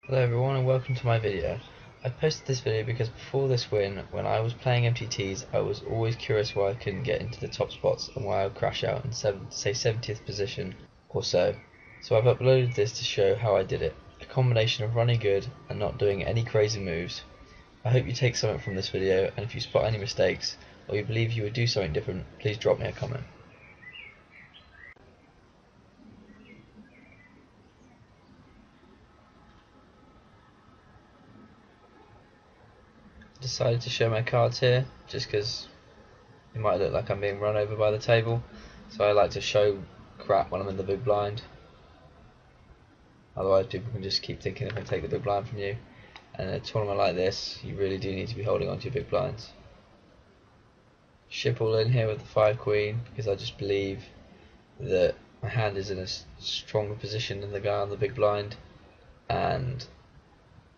Hello everyone and welcome to my video. I posted this video because before this win, when I was playing MTTs, I was always curious why I couldn't get into the top spots and why I would crash out in say 70th position or so. So I've uploaded this to show how I did it. A combination of running good and not doing any crazy moves. I hope you take something from this video, and if you spot any mistakes or you believe you would do something different, please drop me a comment. Decided to show my cards here just because it might look like I'm being run over by the table, so I like to show crap when I'm in the big blind. Otherwise people can just keep thinking they can take the big blind from you, and in a tournament like this you really do need to be holding on to your big blinds. Ship all in here with the 5 queen because I just believe that my hand is in a stronger position than the guy on the big blind, and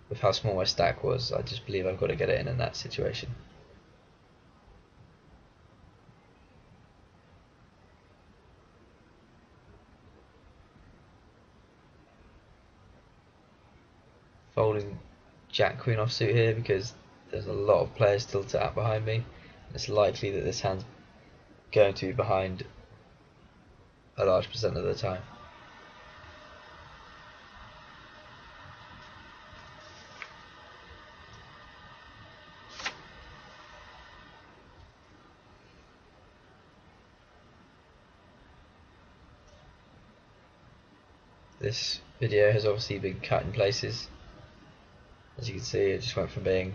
with how small my stack was, I just believe I've got to get it in that situation. Folding Jack Queen offsuit here because there's a lot of players still to act behind me. It's likely that this hand's going to be behind a large percent of the time. This video has obviously been cut in places. As you can see, it just went from being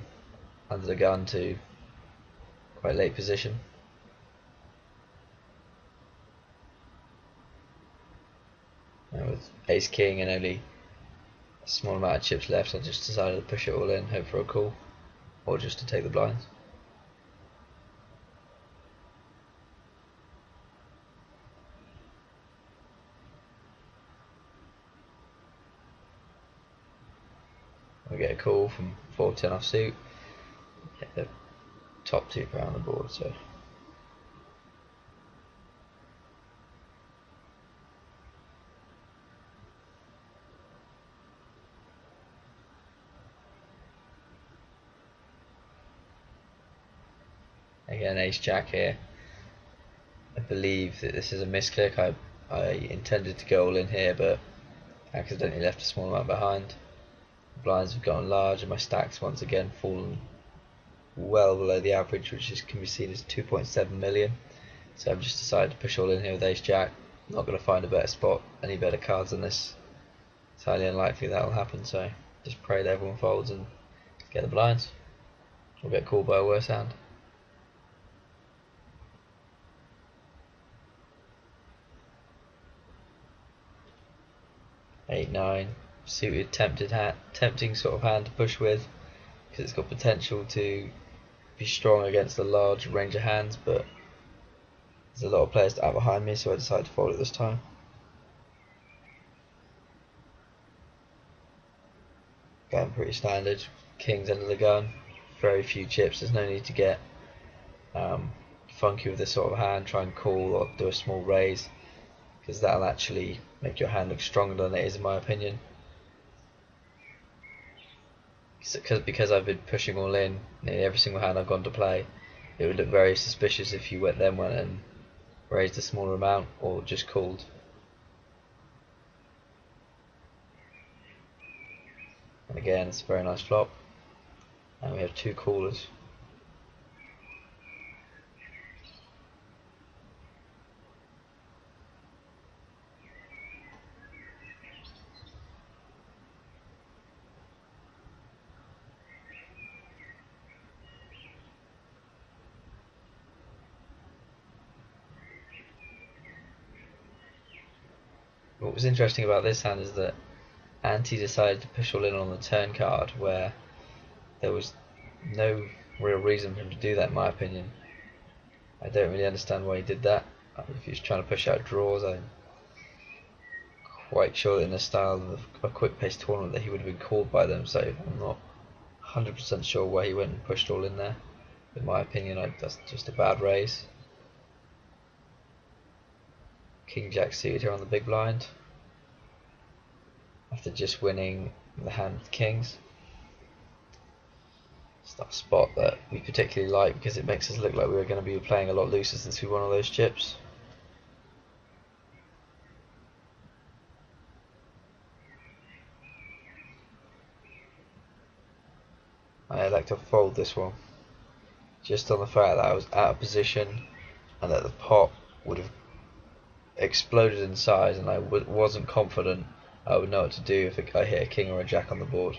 under the gun to quite late position. Now with ace king and only a small amount of chips left, I just decided to push it all in, hope for a call, or just to take the blinds. We get a call from 4-10 offsuit, get the top 2 pair on the board. So again, ace jack here. I believe that this is a misclick. I intended to go all in here, but accidentally left a small amount behind. The blinds have gotten large, and my stacks once again fallen well below the average, which can be seen as 2.7 million. So I've just decided to push all in here with ace jack. Not going to find a better spot, any better cards than this. It's highly unlikely that will happen, so just pray that everyone folds and get the blinds, or get called by a worse hand. 8-9, suited, tempting sort of hand to push with because it's got potential to be strong against a large range of hands, but there's a lot of players out behind me, so I decided to fold it this time. Going pretty standard, kings under the gun, very few chips, there's no need to get funky with this sort of hand. Try and call or do a small raise, because that'll actually make your hand look stronger than it is, in my opinion. Because I've been pushing all in every single hand I've gone to play, it would look very suspicious if you went and raised a smaller amount or just called. And again, it's a very nice flop, and we have 2 callers. What was interesting about this hand is that Ante decided to push all in on the turn card, where there was no real reason for him to do that, in my opinion. I don't really understand why he did that. If he was trying to push out draws, I'm quite sure that in the style of a quick pace tournament that he would have been called by them, so I'm not 100% sure why he went and pushed all in there. In my opinion, that's just a bad raise. King Jack suited here on the big blind. After just winning the hand with kings. It's not a spot that we particularly like because it makes us look like we were going to be playing a lot looser since we won all those chips. I elect to fold this one, just on the fact that I was out of position and that the pot would have exploded in size, and I wasn't confident I would know what to do if I hit a king or a jack on the board.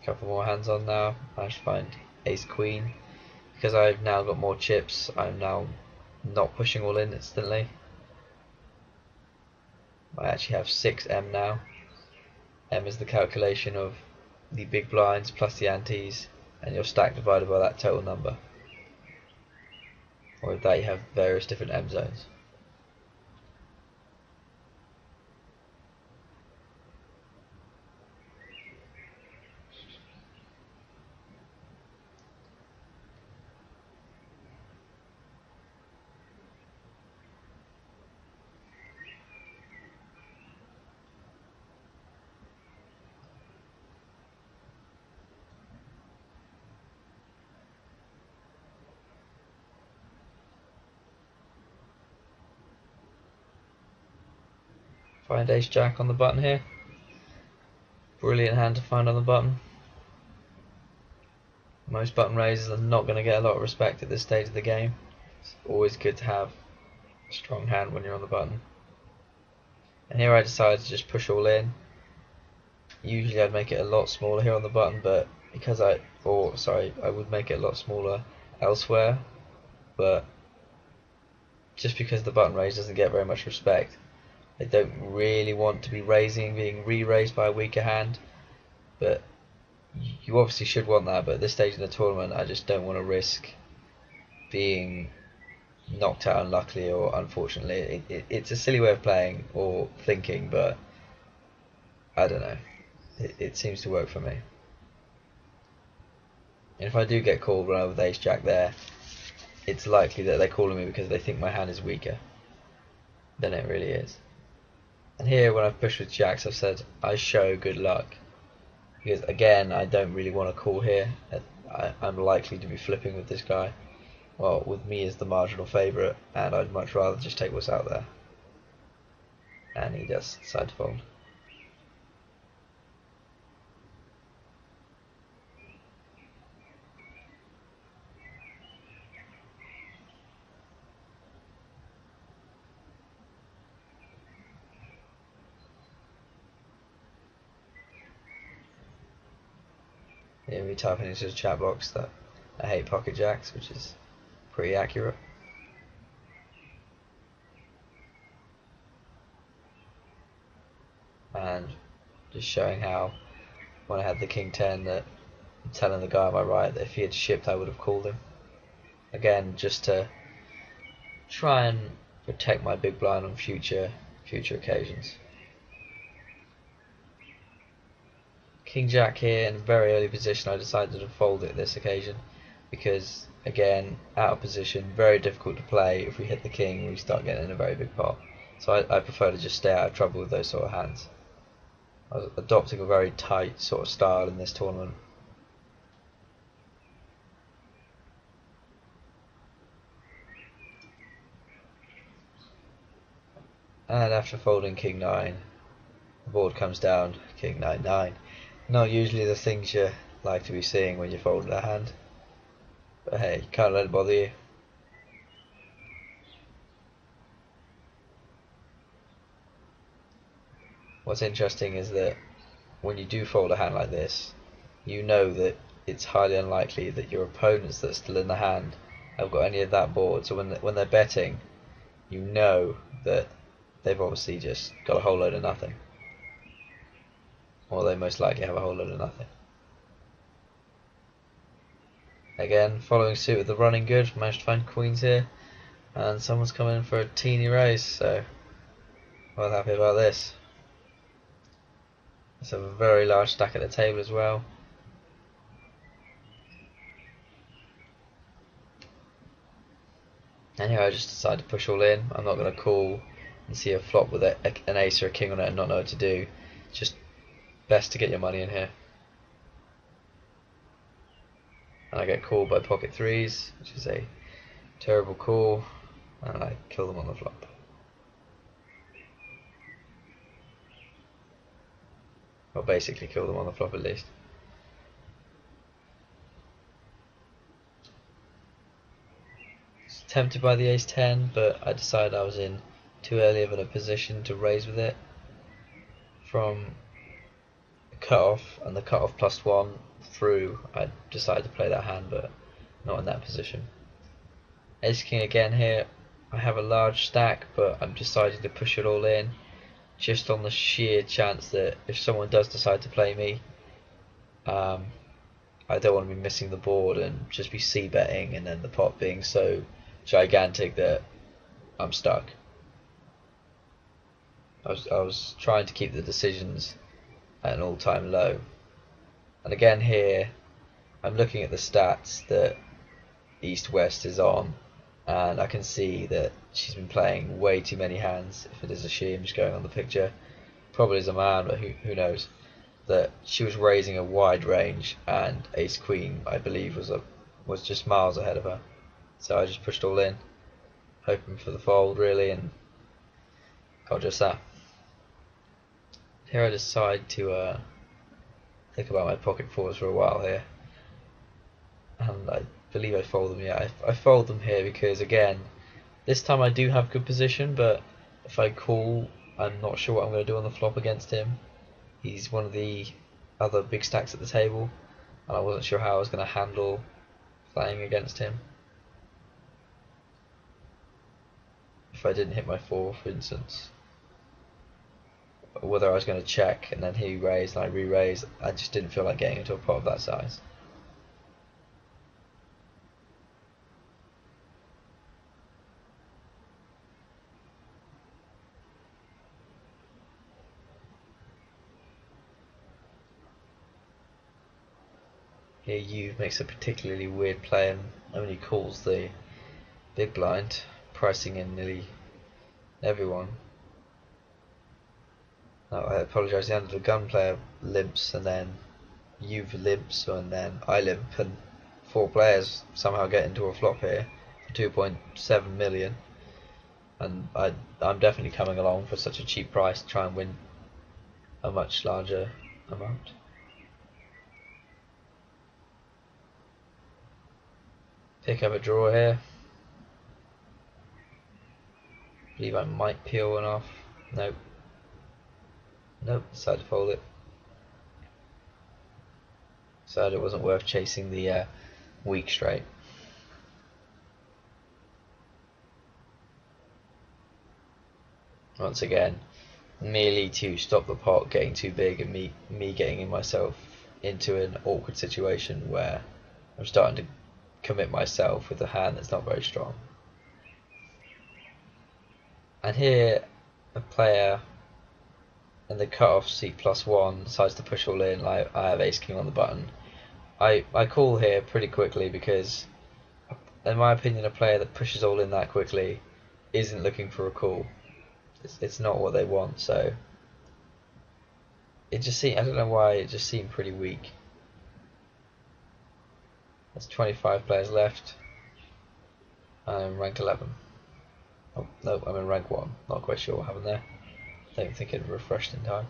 A couple more hands on now. I should find ace queen. Because I've now got more chips, I'm now not pushing all in instantly. I actually have 6M now. M is the calculation of the big blinds plus the antes, and your stack divided by that total number. Or with that you have various different M zones. Find ace jack on the button here. Brilliant hand to find on the button. Most button raisers are not going to get a lot of respect at this stage of the game. It's always good to have a strong hand when you're on the button. And here I decided to just push all in. Usually I'd make it a lot smaller here on the button, but because I would make it a lot smaller elsewhere, but just because the button raise doesn't get very much respect, I don't really want to be being re-raised by a weaker hand, but you obviously should want that, but at this stage in the tournament I just don't want to risk being knocked out unluckily or unfortunately. It's a silly way of playing or thinking, but I don't know, it seems to work for me. And if I do get called when I have ace jack there, it's likely that they're calling me because they think my hand is weaker than it really is. And here when I've pushed with jacks I've said I show good luck, because again I don't really want to call here. I'm likely to be flipping with this guy, well, with me as the marginal favourite, and I'd much rather just take what's out there. And he does decide to fold. Here we typing into the chat box that I hate pocket jacks, which is pretty accurate. And just showing how when I had the king 10 that I'm telling the guy on my right that if he had shipped I would have called him. Again, just to try and protect my big blind on future occasions. King jack here in a very early position. I decided to fold it this occasion because again, out of position, very difficult to play. If we hit the king we start getting in a very big pot, so I prefer to just stay out of trouble with those sort of hands. I was adopting a very tight sort of style in this tournament. And after folding king 9, the board comes down king 9-9. Not usually the things you like to be seeing when you fold a hand, but hey, can't let it bother you. What's interesting is that when you do fold a hand like this, you know that it's highly unlikely that your opponents that are still in the hand have got any of that board, so when they're betting, you know that they've obviously just got a whole load of nothing, or they most likely have a whole load of nothing. Again, following suit with the running good, managed to find queens here, and someone's coming in for a teeny raise, so well happy about this. It's a very large stack at the table as well. And And here I just decided to push all in. I'm not going to call and see a flop with an ace or a king on it and not know what to do. It's just best to get your money in here. And I get called by pocket threes, which is a terrible call, and I kill them on the flop. Or basically kill them on the flop at least. Tempted by the ace-10, but I decided I was in too early of a position to raise with it. From the cut-off and the cut-off +1 through, I decided to play that hand, but not in that position. Ace-king again here. I have a large stack, but I'm deciding to push it all in, just on the sheer chance that if someone does decide to play me, I don't want to be missing the board and just be c-betting and then the pot being so gigantic that I'm stuck. I was trying to keep the decisions at an all-time low. And again here, I'm looking at the stats that East-West is on, and I can see that she's been playing way too many hands. If it is a she, I'm just going on the picture. Probably is a man, but who knows. That she was raising a wide range, and ace-queen, I believe, was just miles ahead of her. So I just pushed all in, hoping for the fold really, and got just that. Here I decide to think about my pocket fours for a while here, and I believe I fold them. Yeah, I fold them here because again, this time I do have good position, but if I call, I'm not sure what I'm going to do on the flop against him. He's one of the other big stacks at the table, and I wasn't sure how I was going to handle playing against him. If I didn't hit my 4, for instance, whether I was going to check and then he raised and I re-raised, I just didn't feel like getting into a pot of that size. Here you makes a particularly weird play and only calls the big blind, pricing in nearly everyone. Now I apologise, the under the gun player limps and then you've limps and then I limp, and 4 players somehow get into a flop here for 2.7 million, and I'm definitely coming along for such a cheap price to try and win a much larger amount. Pick up a draw here. Believe I might peel one off. Nope. Nope, decided to fold it. Decided it wasn't worth chasing the weak straight. Once again, merely to stop the pot getting too big and me getting myself into an awkward situation where I'm starting to commit myself with a hand that's not very strong. And here a player in the cut-off seat +1 decides to push all in. Like I have ace-king on the button. I call here pretty quickly because in my opinion a player that pushes all in that quickly isn't looking for a call. It's not what they want, so it just seemed, I don't know why, it just seemed pretty weak. There's 25 players left. I'm rank 11. Oh, no, I'm in rank 1. Not quite sure what happened there. Don't think it refreshed in time.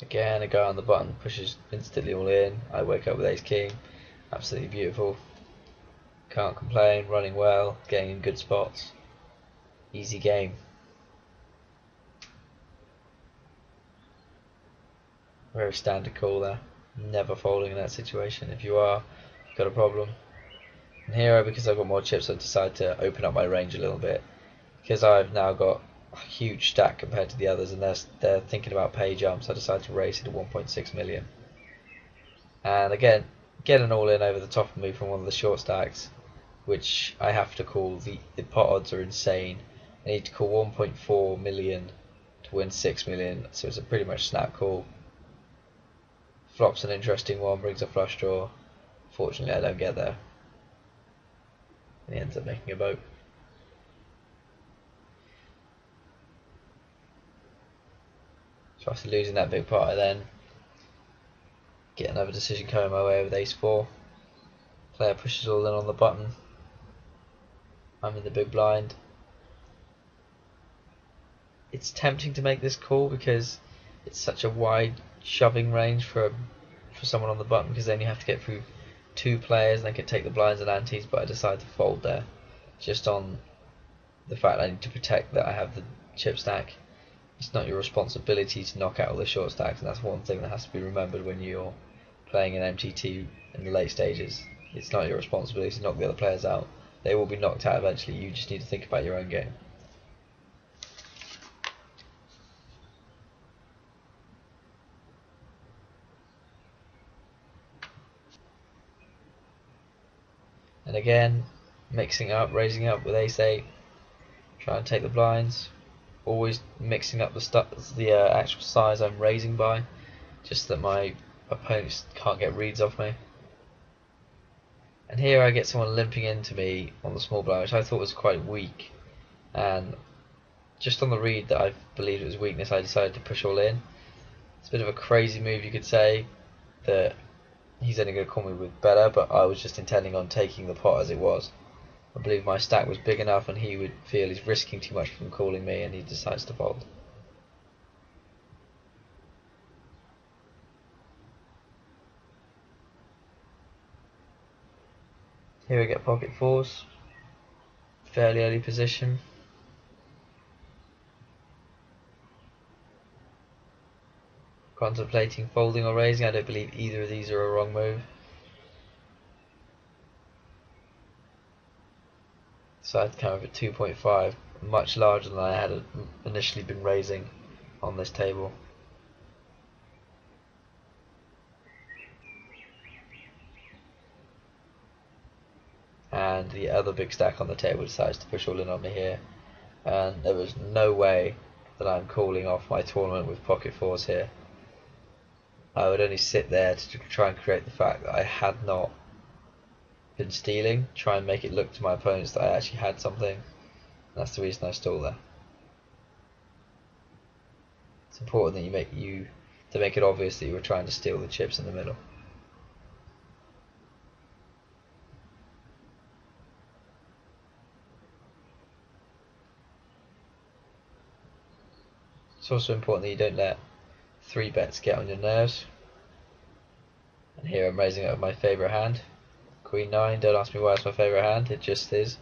Again, a guy on the button pushes instantly all in. I wake up with ace king. Absolutely beautiful. Can't complain, running well, getting in good spots. Easy game. Very standard call there. Never folding in that situation. If you are, you've got a problem. And here, because I've got more chips, I decided to open up my range a little bit. Because I've now got a huge stack compared to the others, and they're thinking about pay jumps, I decided to raise it to 1.6 million. And again, get an all in over the top of me from one of the short stacks, which I have to call. The pot odds are insane. I need to call 1.4 million to win 6 million, so it's a pretty much snap call. Flop's an interesting one, brings a flush draw. Fortunately, I don't get there. And he ends up making a boat. So after losing that big pot, I then get another decision coming my way with ace 4. Player pushes all in on the button. I'm in the big blind. It's tempting to make this call because it's such a wide shoving range for someone on the button, because then you have to get through 2 players and they can take the blinds and antes, but I decide to fold there just on the fact I need to protect that I have the chip stack. It's not your responsibility to knock out all the short stacks, and that's one thing that has to be remembered when you're playing an MTT in the late stages. It's not your responsibility to knock the other players out. They will be knocked out eventually. You just need to think about your own game. And again, mixing up, raising up with ace 8, try and take the blinds. Always mixing up the actual size I'm raising by, just that my opponents can't get reads off me. And here I get someone limping into me on the small blind, which I thought was quite weak, and just on the read that I believed it was weakness, I decided to push all in. It's a bit of a crazy move, you could say, that he's only going to call me with better, but I was just intending on taking the pot as it was. I believe my stack was big enough and he would feel he's risking too much from calling me, and he decides to fold. Here we get pocket 4s, fairly early position. Contemplating folding or raising. I don't believe either of these are a wrong move. So I'd come up at 2.5, much larger than I had initially been raising on this table. And the other big stack on the table decides to push all in on me here. And there was no way that I'm calling off my tournament with pocket 4s here. I would only sit there to try and create the fact that I had not been stealing, try and make it look to my opponents that I actually had something. And that's the reason I stall there. It's important that to make it obvious that you were trying to steal the chips in the middle. It's also important that you don't let 3 bets get on your nerves. And here I'm raising up my favourite hand, Queen 9. Don't ask me why it's my favourite hand, it just is.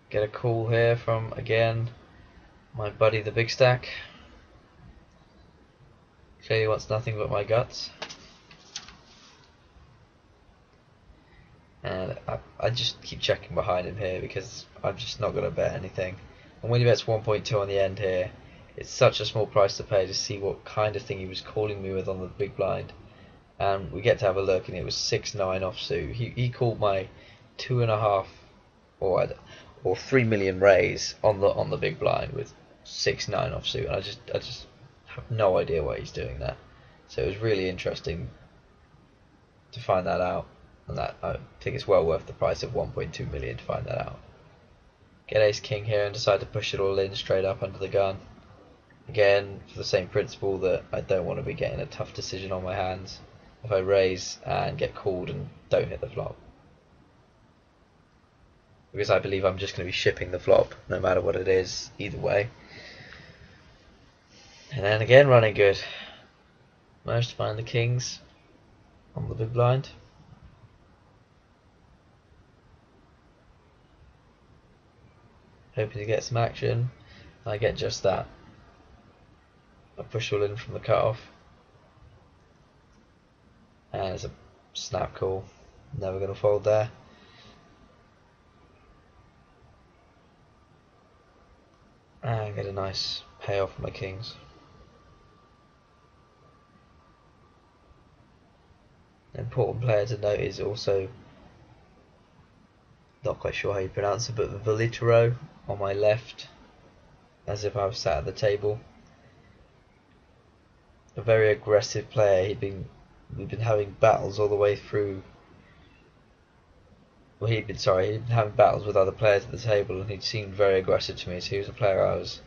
Get a call here from, again, my buddy the big stack. Clearly wants nothing but my guts. And I just keep checking behind him here because I'm just not going to bet anything. And when he bets 1.2 on the end here, it's such a small price to pay to see what kind of thing he was calling me with on the big blind. And we get to have a look, and it was 6-9 offsuit. He called my 2.5 or 3 million raise on the big blind with 6-9 offsuit, and I just have no idea why he's doing that. So it was really interesting to find that out, and that I think it's well worth the price of 1.2 million to find that out. Get ace king here and decide to push it all in straight up under the gun. Again, for the same principle that I don't want to be getting a tough decision on my hands if I raise and get called and don't hit the flop, because I believe I'm just going to be shipping the flop no matter what it is, either way. And then again, running good. Managed to find the kings on the big blind. Hoping to get some action. I get just that. I push all in from the cutoff. And it's a snap call. Never going to fold there. and get a nice payoff for my kings. An important player to note is also, not quite sure how you pronounce it, but Volitero on my left, as if I was sat at the table. A very aggressive player. We've been having battles all the way through. Well, he'd been having battles with other players at the table, and he'd seemed very aggressive to me. So he was a player I was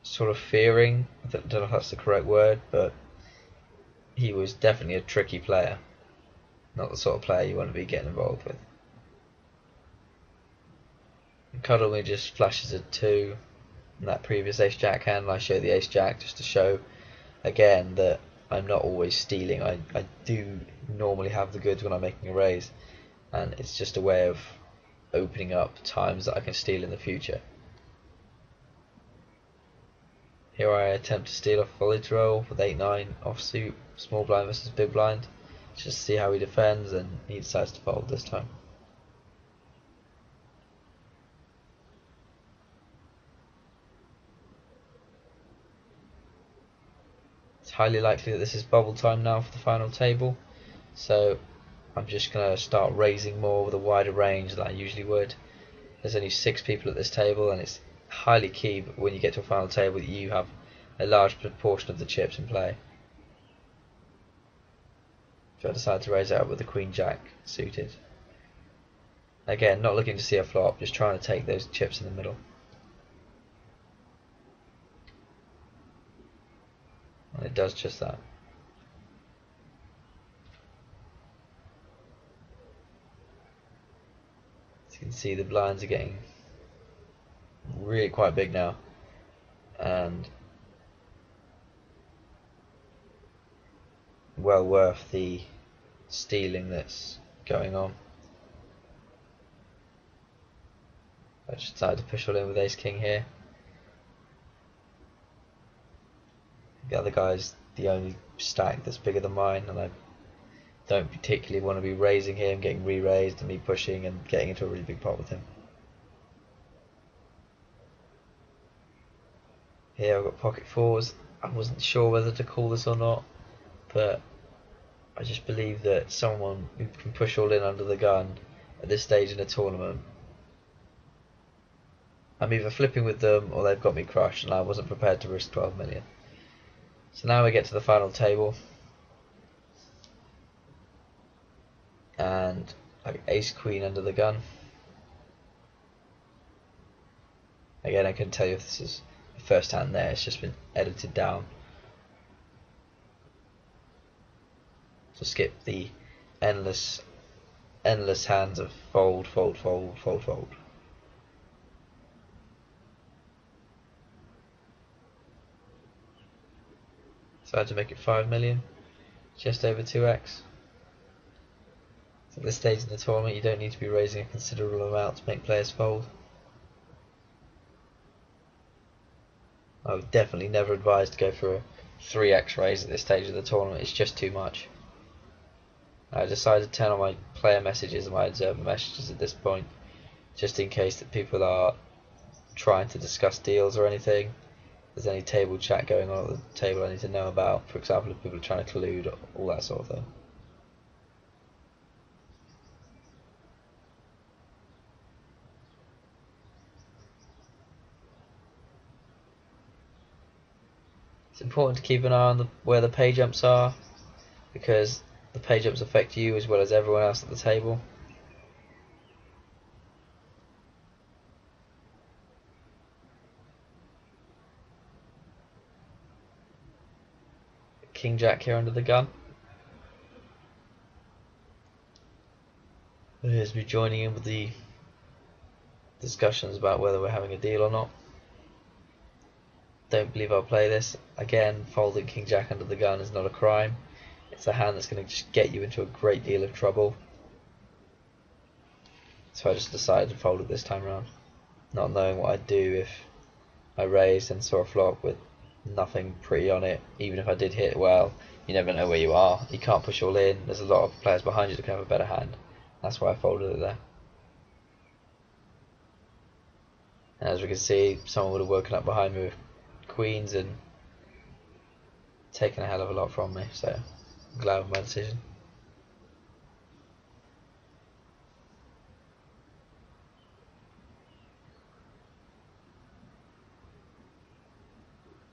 sort of fearing. I don't know if that's the correct word, but he was definitely a tricky player. Not the sort of player you want to be getting involved with. And Cuddle me just flashes a 2 in that previous ace-jack hand, and I show the ace-jack just to show again that I'm not always stealing. I do normally have the goods when I'm making a raise, and it's just a way of opening up times that I can steal in the future. Here I attempt to steal off Volitero with 8-9 offsuit, small blind versus big blind, just to see how he defends, and he decides to fold this time. It's highly likely that this is bubble time now for the final table, so I'm just going to start raising more with a wider range than I usually would. There's only 6 people at this table, and it's highly key when you get to a final table that you have a large proportion of the chips in play. So I decide to raise it up with the Queen Jack suited. Again, not looking to see a flop, just trying to take those chips in the middle. And it does just that. As you can see, the blinds are getting really quite big now, and well worth the stealing that's going on. I just decided to push all in with ace king here. The other guy's the only stack that's bigger than mine, and I don't particularly want to be raising him, getting re-raised, and me pushing and getting into a really big pot with him. Here I've got pocket fours. I wasn't sure whether to call this or not, but I just believe that someone who can push all in under the gun at this stage in a tournament, I'm either flipping with them or they've got me crushed, and I wasn't prepared to risk 12 million. So now we get to the final table, and I got ace queen under the gun. Again, I couldn't tell you if this is the first hand there, it's just been edited down to skip the endless hands of fold, fold, fold, fold, fold. So I had to make it 5 million, just over 2x. So at this stage in the tournament, you don't need to be raising a considerable amount to make players fold. I would definitely never advise to go for a 3x raise at this stage of the tournament, it's just too much. I decided to turn on my player messages and my observer messages at this point, just in case that people are trying to discuss deals or anything. If there's any table chat going on at the table I need to know about, for example if people are trying to collude, all that sort of thing. It's important to keep an eye on where the pay jumps are, because the pay jumps affect you as well as everyone else at the table. King Jack here under the gun. Here's me joining in with the discussions about whether we're having a deal or not. Don't believe I'll play this. Again, folding King Jack under the gun is not a crime. It's a hand that's going to just get you into a great deal of trouble. So I just decided to fold it this time around, not knowing what I'd do if I raised and saw a flop with nothing pretty on it. Even if I did hit well, you never know where you are. You can't push all in. There's a lot of players behind you that can have a better hand. That's why I folded it there. And as we can see, someone would have woken up behind me with queens and taken a hell of a lot from me, so I'm glad with my decision.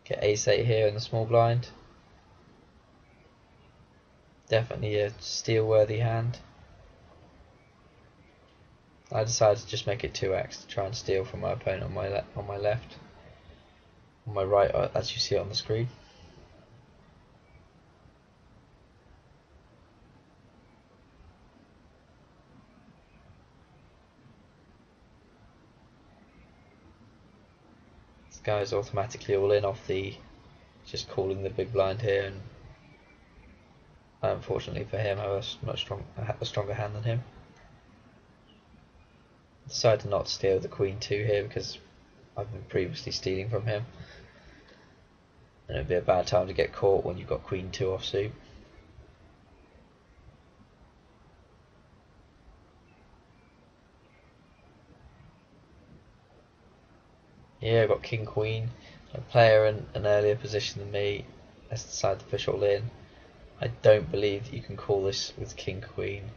Get ace-8 here in the small blind. Definitely a steal-worthy hand. I decided to just make it 2x to try and steal from my opponent on my left. On my right, as you see on the screen. This guy is automatically all in off the just calling the big blind here, and unfortunately for him, I have a stronger hand than him. I decided to not steal the queen 2 here because I've been previously stealing from him, and it'd be a bad time to get caught when you've got queen 2 offsuit. Yeah, I've got king queen. A player in an earlier position than me has decided to push all in. I don't believe that you can call this with king queen.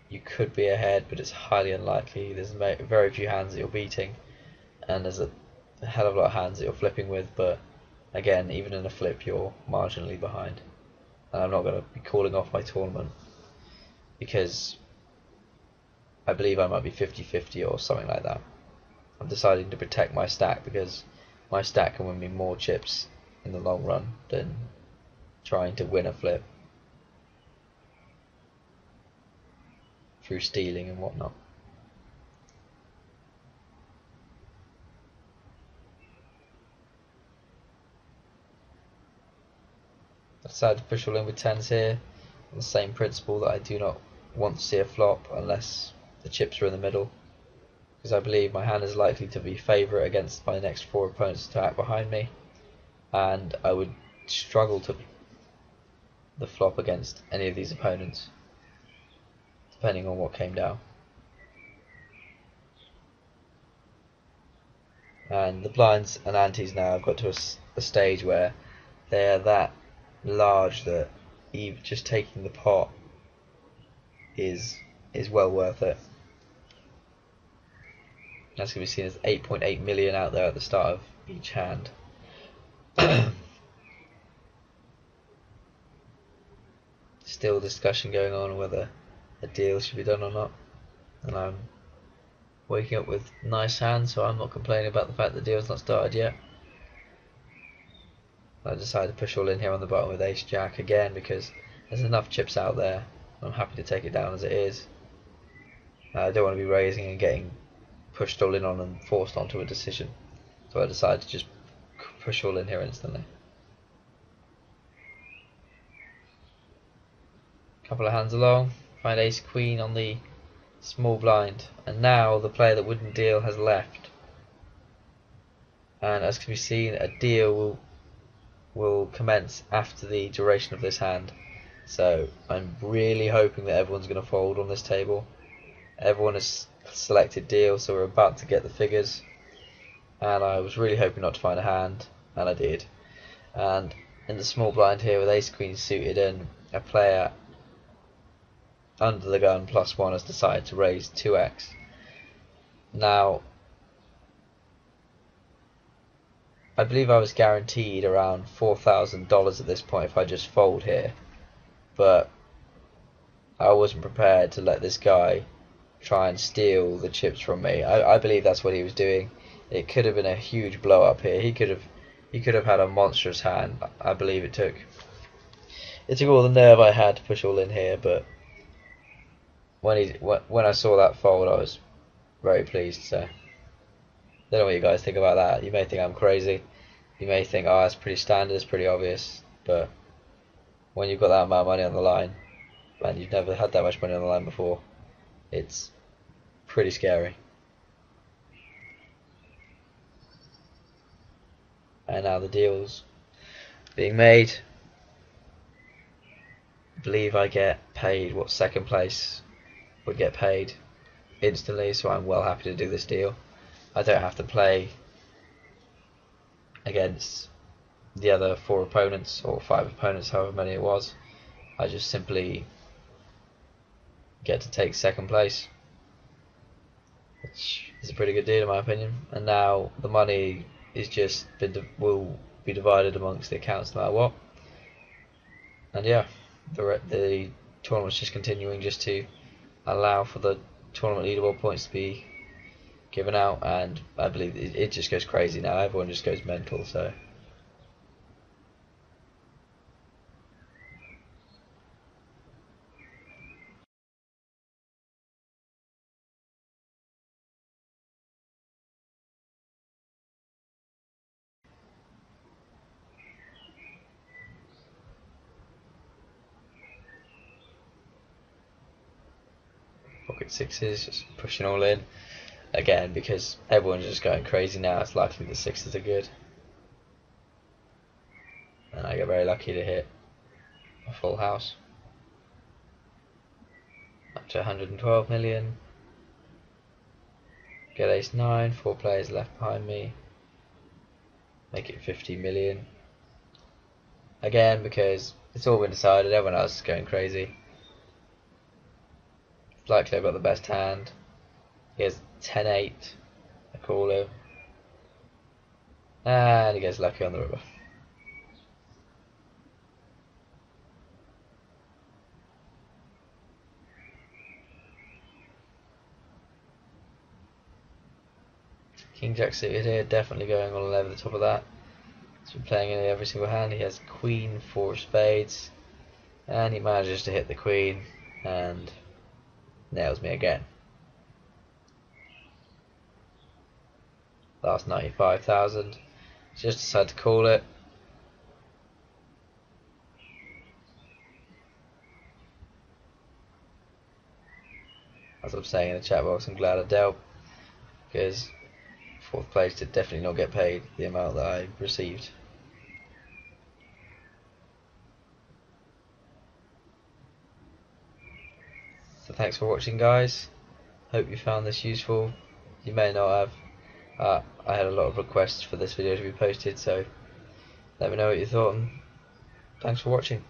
You could be ahead, but it's highly unlikely. There's very few hands that you're beating, and there's a hell of a lot of hands that you're flipping with, but again, even in a flip you're marginally behind. And I'm not going to be calling off my tournament because I believe I might be 50-50 or something like that. I'm deciding to protect my stack because my stack can win me more chips in the long run than trying to win a flip through stealing and whatnot. I decided to push all in with 10s here on the same principle that I do not want to see a flop unless the chips are in the middle, because I believe my hand is likely to be favourite against my next 4 opponents to act behind me, and I would struggle to the flop against any of these opponents depending on what came down. And the blinds and antes now have got to a stage where they are that large that even just taking the pot is well worth it. That's going to be seen as 8.8 million out there at the start of each hand. Still discussion going on whether a deal should be done or not, and I'm waking up with nice hands, so I'm not complaining about the fact the deal's not started yet. I decided to push all in here on the bottom with ace jack again because there's enough chips out there. I'm happy to take it down as it is. I don't want to be raising and getting pushed all in on and forced onto a decision, so I decided to just push all in here instantly. Couple of hands along, find ace queen on the small blind, and now the player that wouldn't deal has left, and as can be seen, a deal will commence after the duration of this hand. So I'm really hoping that everyone's going to fold on this table. Everyone has selected deal, so we're about to get the figures, and I was really hoping not to find a hand, and I did. And in the small blind here with ace queen suited and a player under the gun +1 has decided to raise 2x. Now I believe I was guaranteed around $4,000 at this point if I just fold here, but I wasn't prepared to let this guy try and steal the chips from me. I believe that's what he was doing. It could have been a huge blow up here. He could have had a monstrous hand. I believe it took all the nerve I had to push all in here, but when I saw that fold, I was very pleased. So I don't know what you guys think about that. You may think I'm crazy. You may think, oh, it's pretty standard, it's pretty obvious. But when you've got that amount of money on the line, and you've never had that much money on the line before, it's pretty scary. And now the deal's being made. I believe I get paid what second place would get paid instantly, so I'm well happy to do this deal. I don't have to play against the other 4 opponents or 5 opponents, however many it was. I just simply get to take second place, which is a pretty good deal in my opinion. And now the money is just will be divided amongst the accounts no matter what. And yeah, the tournament's just continuing just to allow for the tournament leaderboard points to be given out, and I believe it just goes crazy now. Everyone just goes mental. So pocket sixes, just pushing all in again because everyone's just going crazy now. It's likely the sixes are good, and I get very lucky to hit a full house up to 112 million. Get ace 9, 4 players left behind me, make it 50 million again because it's all been decided. Everyone else is going crazy. It's likely I've got the best hand. He has 10-8. I call him, and he gets lucky on the river. King Jack suited here, definitely going all over the top of that. He's been playing in every single hand. He has Queen, 4 spades, and he manages to hit the Queen and nails me again. Last 95,000. Just decided to call it. As I'm saying in the chat box, I'm glad I dealt because 4th place did definitely not get paid the amount that I received. So thanks for watching, guys. Hope you found this useful. You may not have. I had a lot of requests for this video to be posted, so let me know what you thought, and thanks for watching.